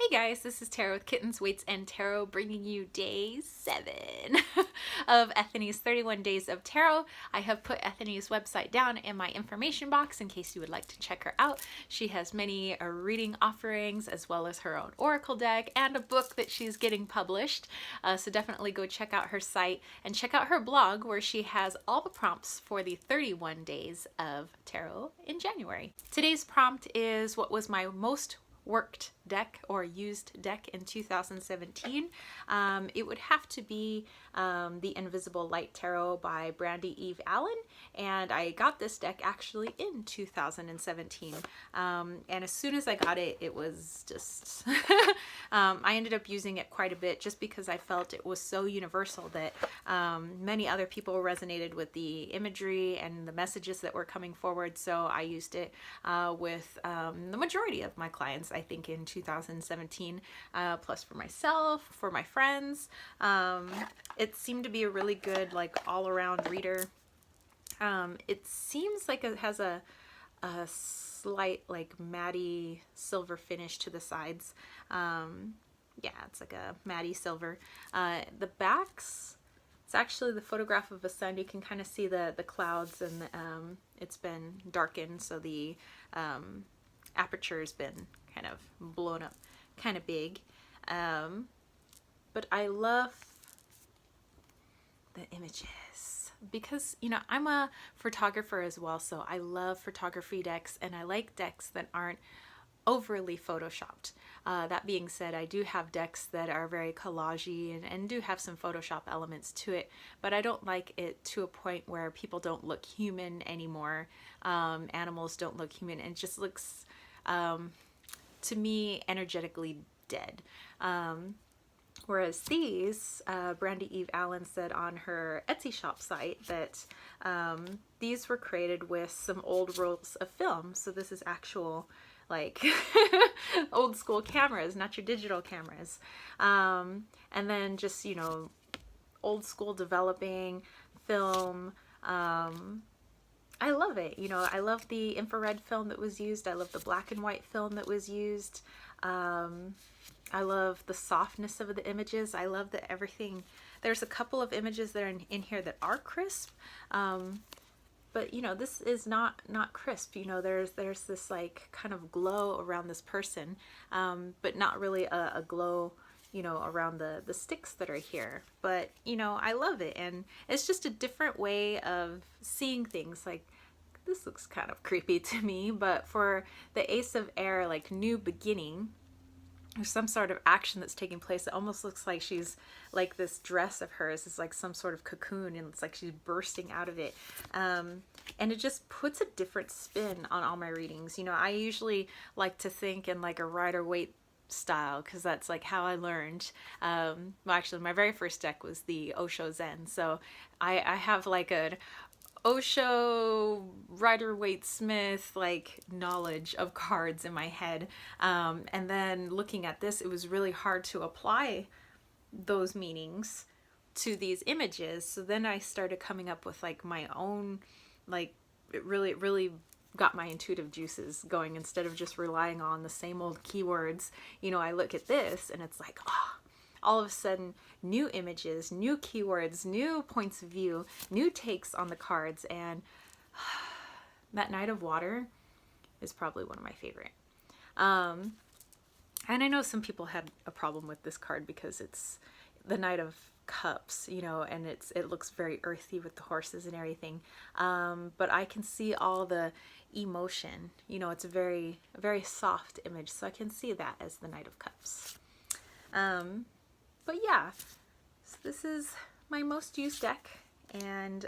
Hey guys, this is Tarot with Kittens, Weights, and Tarot, bringing you day 7 of Ethany's 31 Days of Tarot. I have put Ethany's website down in my information box in case you would like to check her out. She has many reading offerings as well as her own oracle deck and a book that she's getting published. So definitely go check out her site and check out her blog where she has all the prompts for the 31 days of tarot in January. Today's prompt is what was my most worked deck or used deck in 2017. It would have to be the Invisible Light Tarot by Brandy Eve Allen, and I got this deck actually in 2017. And as soon as I got it, it was just I ended up using it quite a bit just because I felt it was so universal that many other people resonated with the imagery and the messages that were coming forward. So I used it with the majority of my clients, I think, in 2017, plus for myself, for my friends. It seemed to be a really good, like, all-around reader. It seems like it has a slight, like, matte silver finish to the sides. Yeah, it's like a matte silver. The backs, it's actually the photograph of a sun. You can kind of see the clouds, and it's been darkened, so the aperture has been kind of blown up, kind of big. But I love the images because, you know, I'm a photographer as well, so I love photography decks, and I like decks that aren't overly photoshopped. That being said, I do have decks that are very collagey and do have some Photoshop elements to it, but I don't like it to a point where people don't look human anymore. Animals don't look human, and it just looks, to me, energetically dead. Whereas these, Brandy Eve Allen said on her Etsy shop site that these were created with some old rolls of film. So this is actual, like, old school cameras, not your digital cameras. And then just, you know, old school developing film. I love it. You know, I love the infrared film that was used. I love the black and white film that was used. I love the softness of the images. I love that everything, there's a couple of images that are in here that are crisp. But, you know, this is not crisp. You know, there's this, like, kind of glow around this person, but not really a glow, you know, around the sticks that are here. But, you know, I love it, and it's just a different way of seeing things. Like, this looks kind of creepy to me, but for the Ace of Air, like, new beginning, there's some sort of action that's taking place. It almost looks like she's, like, this dress of hers is like some sort of cocoon, and it's like she's bursting out of it. And it just puts a different spin on all my readings. You know, I usually like to think in, like, a Rider-Waite style, because that's, like, how I learned. Well, actually, my very first deck was the Osho Zen, so I have, like, an Osho, Rider-Waite Smith, like, knowledge of cards in my head. And then looking at this, it was really hard to apply those meanings to these images. So then I started coming up with, like, my own, like, it really got my intuitive juices going. Instead of just relying on the same old keywords, you know, I look at this and it's like, oh, all of a sudden, new images, new keywords, new points of view, new takes on the cards, and that Knight of Water is probably one of my favorite. And I know some people had a problem with this card because it's the Knight of Cups, you know, and it looks very earthy with the horses and everything. But I can see all the emotion, you know, it's a very soft image, so I can see that as the Knight of Cups. But yeah, so this is my most used deck, and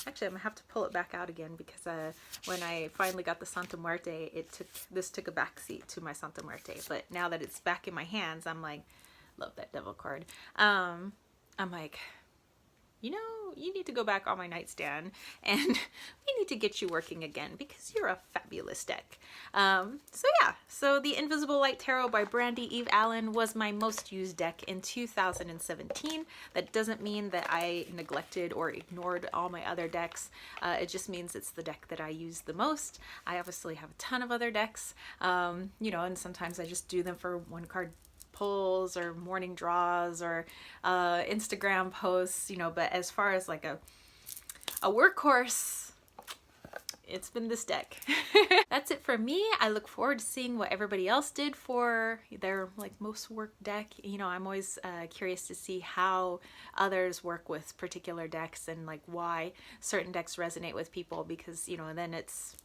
actually I'm gonna have to pull it back out again because when I finally got the Santa Muerte, this took a backseat to my Santa Muerte. But now that it's back in my hands, I'm like, love that devil card. I'm like, you know, you need to go back on my nightstand and we need to get you working again because you're a fabulous deck. So yeah, so the Invisible Light Tarot by Brandy Eve Allen was my most used deck in 2017. That doesn't mean that I neglected or ignored all my other decks. It just means it's the deck that I use the most. I obviously have a ton of other decks, you know, and sometimes I just do them for one card pulls or morning draws or Instagram posts, you know, but as far as like a workhorse, it's been this deck. That's it for me. I look forward to seeing what everybody else did for their like most worked deck. You know, I'm always curious to see how others work with particular decks and like why certain decks resonate with people, because, you know, and then it's,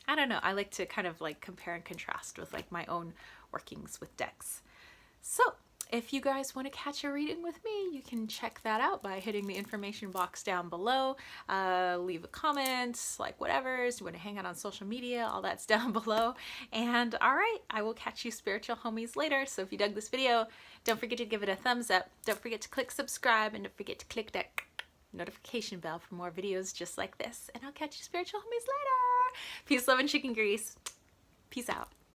I don't know, I like to kind of like compare and contrast with like my own workings with decks. So if you guys want to catch a reading with me, you can check that out by hitting the information box down below. Leave a comment, like whatever. You want to hang out on social media, all that's down below. And all right, I will catch you spiritual homies later. So if you dug this video, don't forget to give it a thumbs up. Don't forget to click subscribe, and don't forget to click that notification bell for more videos just like this. And I'll catch you spiritual homies later. Peace, love, and chicken grease. Peace out.